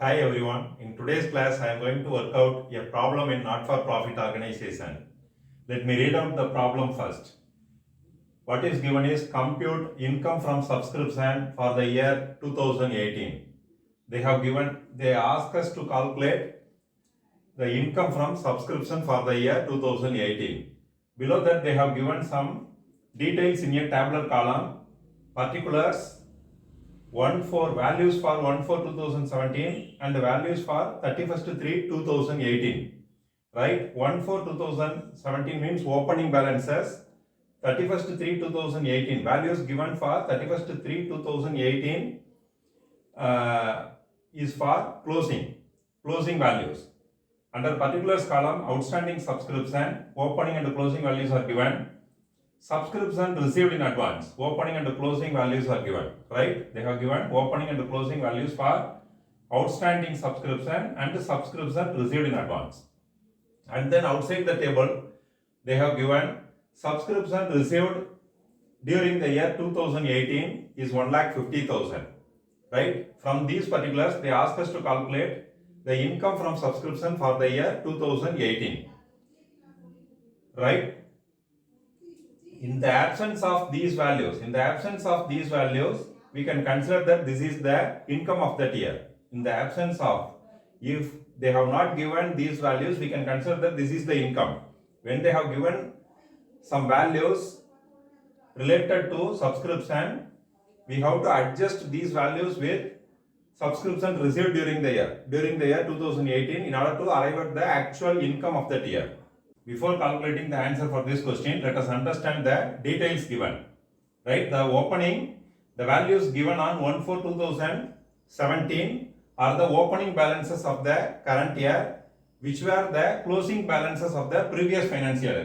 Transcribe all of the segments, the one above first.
Hi everyone, in today's class I am going to work out a problem in not-for-profit organization. Let me read out the problem first. What is given is compute income from subscription for the year 2018. They ask us to calculate the income from subscription for the year 2018. Below that they have given some details in a tabular column, particulars 1 for values for 1 for 2017 and the values for 31st 3 2018, right? 1 for 2017 means opening balances, 31st 3 2018 values given for 31st 3 2018 is for closing values. Under particulars column, outstanding subscription, opening and closing values are given. Subscription received in advance, opening and closing values are given, right? They have given opening and closing values for outstanding subscription and subscription received in advance. And then outside the table, they have given subscription received during the year 2018 is 1,50,000, right? From these particulars, they ask us to calculate the income from subscription for the year 2018, right? In the absence of these values, we can consider that this is the income of that year. In the absence of, if they have not given these values, we can consider that this is the income. When they have given some values related to subscription, we have to adjust these values with subscription received during the year 2018 in order to arrive at the actual income of that year. Before calculating the answer for this question, let us understand the details given. Right? The values given on 1/4/2017 are the opening balances of the current year, which were the closing balances of the previous financial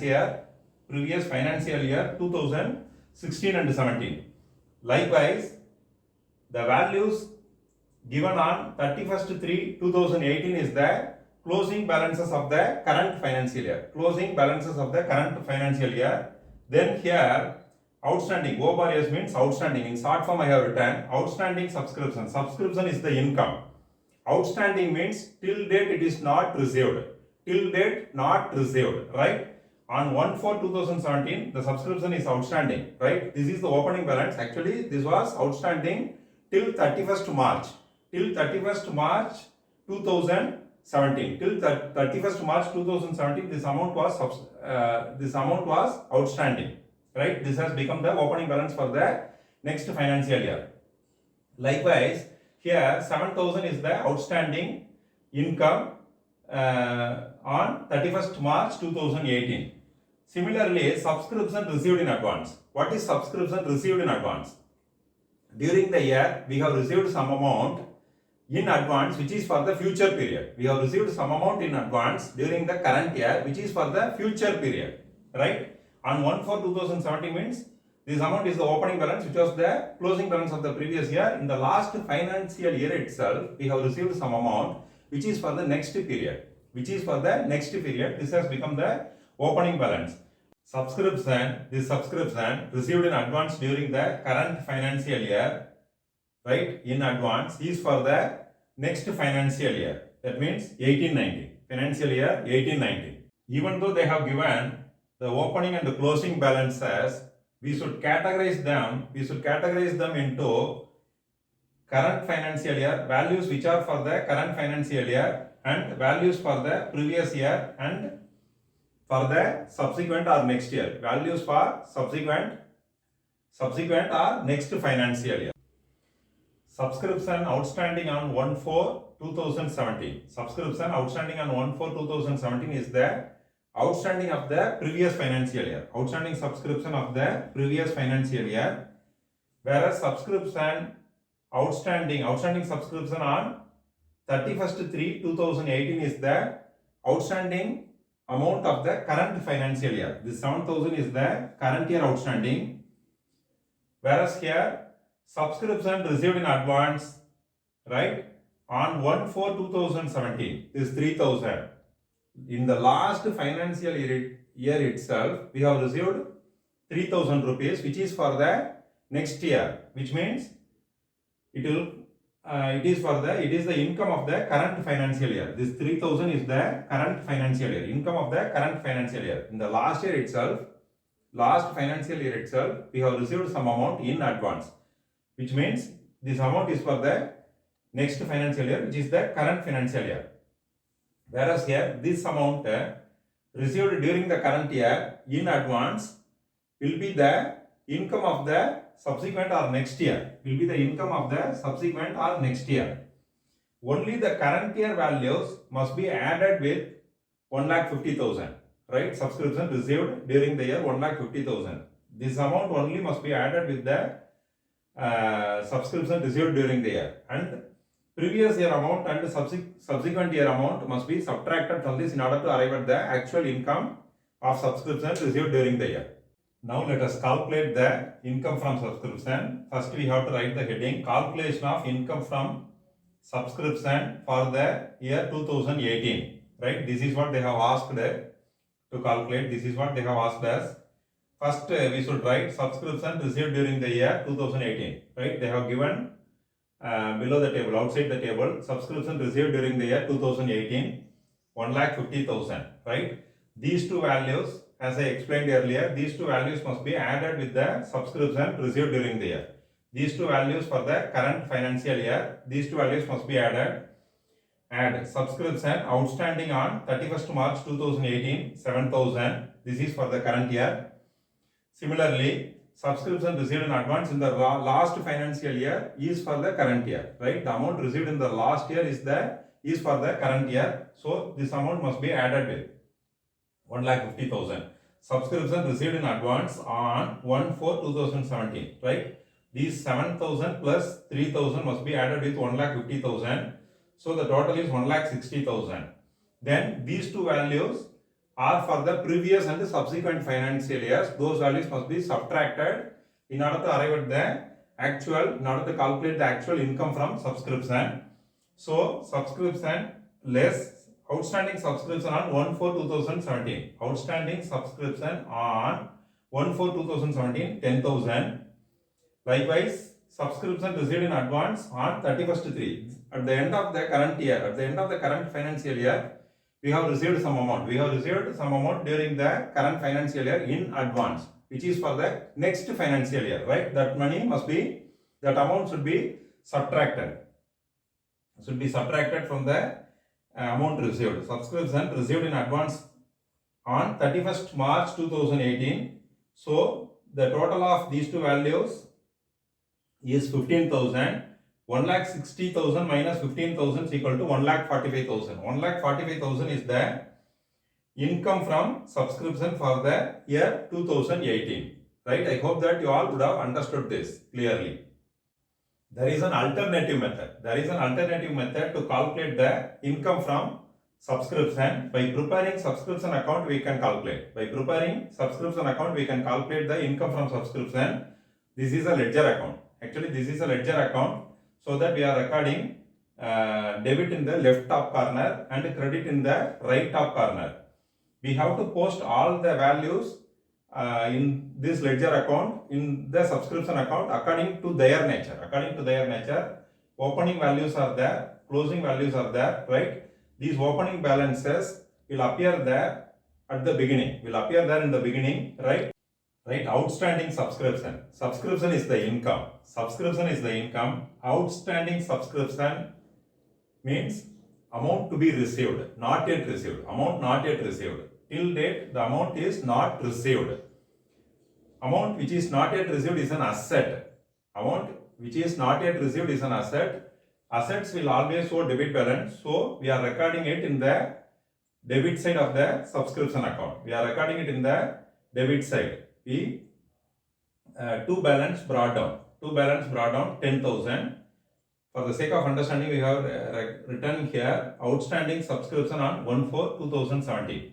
year. Previous financial year 2016 and 17. Likewise, the values given on 31st 3 2018 is the closing balances of the current financial year. Then here outstanding, O bar S means outstanding. In short form I have written outstanding subscription. Subscription is the income. Outstanding means till date it is not received. Right? On 1/4/2017 the subscription is outstanding, right? This is the opening balance. Actually this was outstanding till 31st March 2017. Till 31st March 2017 this amount was outstanding, right? This has become the opening balance for the next financial year. Likewise, here 7,000 is the outstanding income on 31st March 2018. Similarly, subscription received in advance. What is subscription received in advance? During the year, we have received some amount in advance which is for the future period. We have received some amount in advance during the current year which is for the future period, right? On 1/4/2017 means this amount is the opening balance which was the closing balance of the previous year. In the last financial year itself, we have received some amount which is for the next period. This has become the opening balance. This subscription received in advance during the current financial year, right, in advance is for the next financial year. That means 18-19, financial year 18-19. Even though they have given the opening and the closing balances, we should categorize them into current financial year, values which are for the current financial year, and values for the previous year and for the subsequent or next year. Values for subsequent or next financial year. Subscription outstanding on 1/4/2017. Subscription outstanding on 1/4/2017 is the outstanding of the previous financial year. Outstanding subscription of the previous financial year. Whereas outstanding subscription on 31st 3 2018 is the outstanding amount of the current financial year. This 7,000 is the current year outstanding. Whereas here subscription received in advance, right, on 1/4/2017 is 3,000. In the last financial year itself, we have received 3,000 rupees, which is for the next year, which means it will it is the income of the current financial year. This 3000 is the current financial year, income of the current financial year. In the last financial year itself, we have received some amount in advance, which means this amount is for the next financial year, which is the current financial year. Whereas here, this amount received during the current year in advance will be the income of the subsequent or next year. Will be the income of the subsequent or next year. Only the current year values must be added with 1,50,000. Right? Subscription received during the year 1,50,000. This amount only must be added with the subscription received during the year, and previous year amount and subsequent year amount must be subtracted from this in order to arrive at the actual income of subscription received during the year. Now let us calculate the income from subscription. First we have to write the heading calculation of income from subscription for the year 2018. Right? This is what they have asked to calculate. This is what they have asked us. First we should write subscription received during the year 2018. Right? They have given below the table, outside the table, subscription received during the year 2018, 1,50,000. Right? These two values, as I explained earlier, these two values must be added with the subscription received during the year. These two values for the current financial year, these two values must be added. Add subscription outstanding on 31st March 2018, 7,000. This is for the current year. Similarly, subscription received in advance in the last financial year is for the current year, right? The amount received in the last year is for the current year. So this amount must be added with 1,50,000. Subscription received in advance on 1/4/2017, right? These 7,000 plus 3,000 must be added with 1,50,000. So the total is 1,60,000. Then these two values are for the previous and the subsequent financial years. Those values must be subtracted in order to arrive at the actual, in order to calculate the actual income from subscription. So subscription less outstanding subscription on 1/4/2017. Outstanding subscription on 1/4/2017, 10,000. Likewise, subscription received in advance on 31st/3. At the end of the current year, at the end of the current financial year, we have received some amount. We have received some amount during the current financial year in advance, which is for the next financial year, right? That money must be, that amount should be subtracted. Should be subtracted from the amount received. Subscription received in advance on 31st March 2018. So the total of these two values is 15,000. 1,60,000 minus 15,000 is equal to 1,45,000. 1,45,000 is the income from subscription for the year 2018. Right? I hope that you all would have understood this clearly. There is an alternative method. There is an alternative method to calculate the income from subscription. By preparing subscription account, we can calculate. By preparing subscription account, we can calculate the income from subscription. This is a ledger account. Actually, this is a ledger account. So that we are recording debit in the left top corner and credit in the right top corner. We have to post all the values in this ledger account in the subscription account according to their nature. According to their nature, opening values are there, closing values are there, right? These opening balances will appear there at the beginning. Will appear there in the beginning, right? Right, outstanding subscription. Subscription is the income. Subscription is the income. Outstanding subscription means amount to be received, not yet received. Amount not yet received. Till date, the amount is not received. Amount which is not yet received is an asset. Amount which is not yet received is an asset. Assets will always show debit balance. So we are recording it in the debit side of the subscription account. We are recording it in the debit side. We to balance brought down 10,000. For the sake of understanding, we have written here outstanding subscription on 1/4/2017.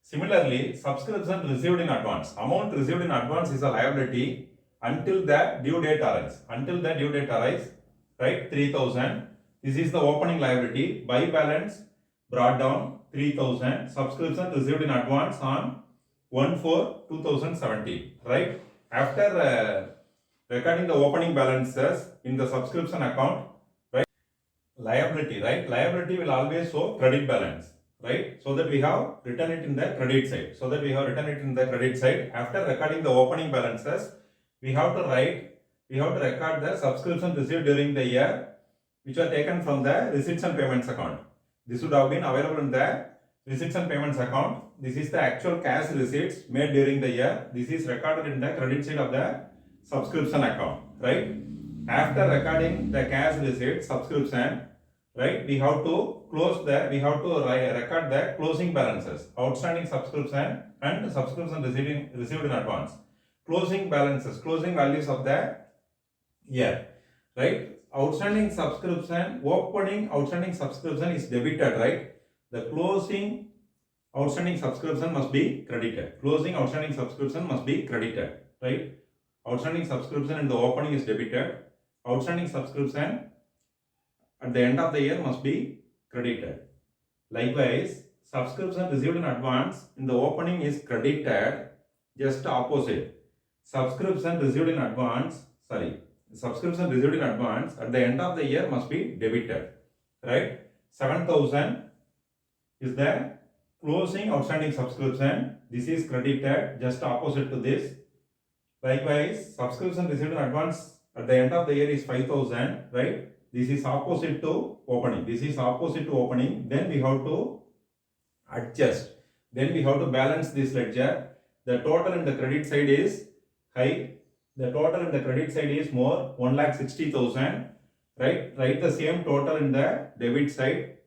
Similarly, subscription received in advance. Amount received in advance is a liability until the due date arrives. Until the due date arrives, right? 3,000. This is the opening liability. By balance brought down 3,000. Subscription received in advance on 1/4/2017, right? After recording the opening balances in the subscription account, liability, right? Liability will always show credit balance, right? So that we have written it in the credit side. So that we have written it in the credit side. After recording the opening balances, we have to record the subscription received during the year, which are taken from the receipts and payments account. This would have been available in the receipts and payments account. This is the actual cash receipts made during the year. This is recorded in the credit side of the subscription account, right? After recording the cash receipt subscription, right, we have to record the closing balances, outstanding subscription and subscription received in advance. Closing balances, closing values of the year, right? Outstanding subscription, opening outstanding subscription is debited, right? The closing outstanding subscription must be credited. Closing outstanding subscription must be credited, right? Outstanding subscription in the opening is debited. Outstanding subscription at the end of the year must be credited. Likewise, subscription received in advance in the opening is credited, just opposite. Subscription received in advance at the end of the year must be debited, right? 7,000 is the closing outstanding subscription. This is credited, just opposite to this. Likewise, subscription received in advance at the end of the year is 5,000, right? This is opposite to opening. Then we have to adjust. Then we have to balance this ledger. The total in the credit side is high. The total in the credit side is more, 1,60,000, right? Write the same total in the debit side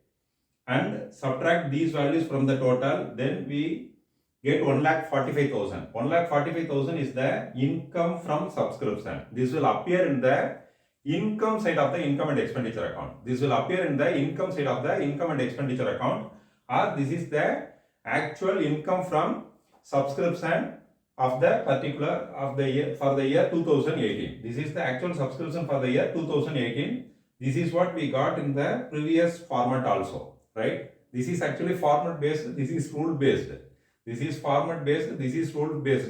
and subtract these values from the total. Then we get 1,45,000. 1,45,000 is the income from subscription. This will appear in the income side of the income and expenditure account. Or this is the actual income from subscription of the year for the year 2018. This is the actual subscription for the year 2018. This is what we got in the previous format also, right? This is actually format based. This is rule based. This is format based. This is rule based.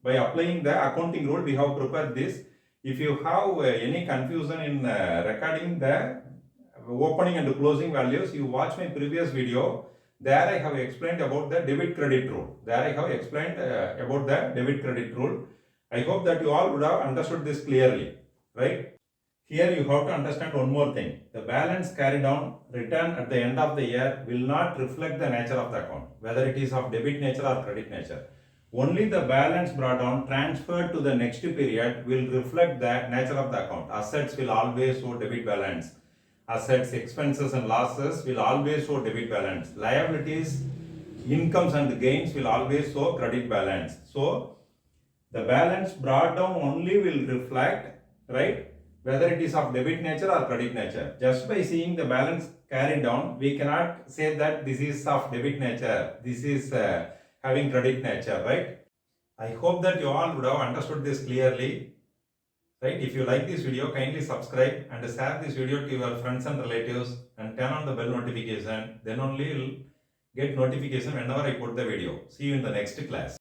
By applying the accounting rule, we have prepared this. If you have any confusion in recording the opening and closing values, you watch my previous video. There I have explained about the debit credit rule. I hope that you all would have understood this clearly, right? Here you have to understand one more thing. The balance carried on return at the end of the year will not reflect the nature of the account, whether it is of debit nature or credit nature. Only the balance brought on transferred to the next period will reflect the nature of the account. Assets will always show debit balance. Assets, expenses and losses will always show debit balance. Liabilities, incomes and gains will always show credit balance. So the balance brought down only will reflect, right, whether it is of debit nature or credit nature. Just by seeing the balance carried down, we cannot say that this is of debit nature, this is having credit nature, right? I hope that you all would have understood this clearly, right? If you like this video, kindly subscribe and share this video to your friends and relatives and turn on the bell notification. Then only you'll get notification whenever I put the video. See you in the next class.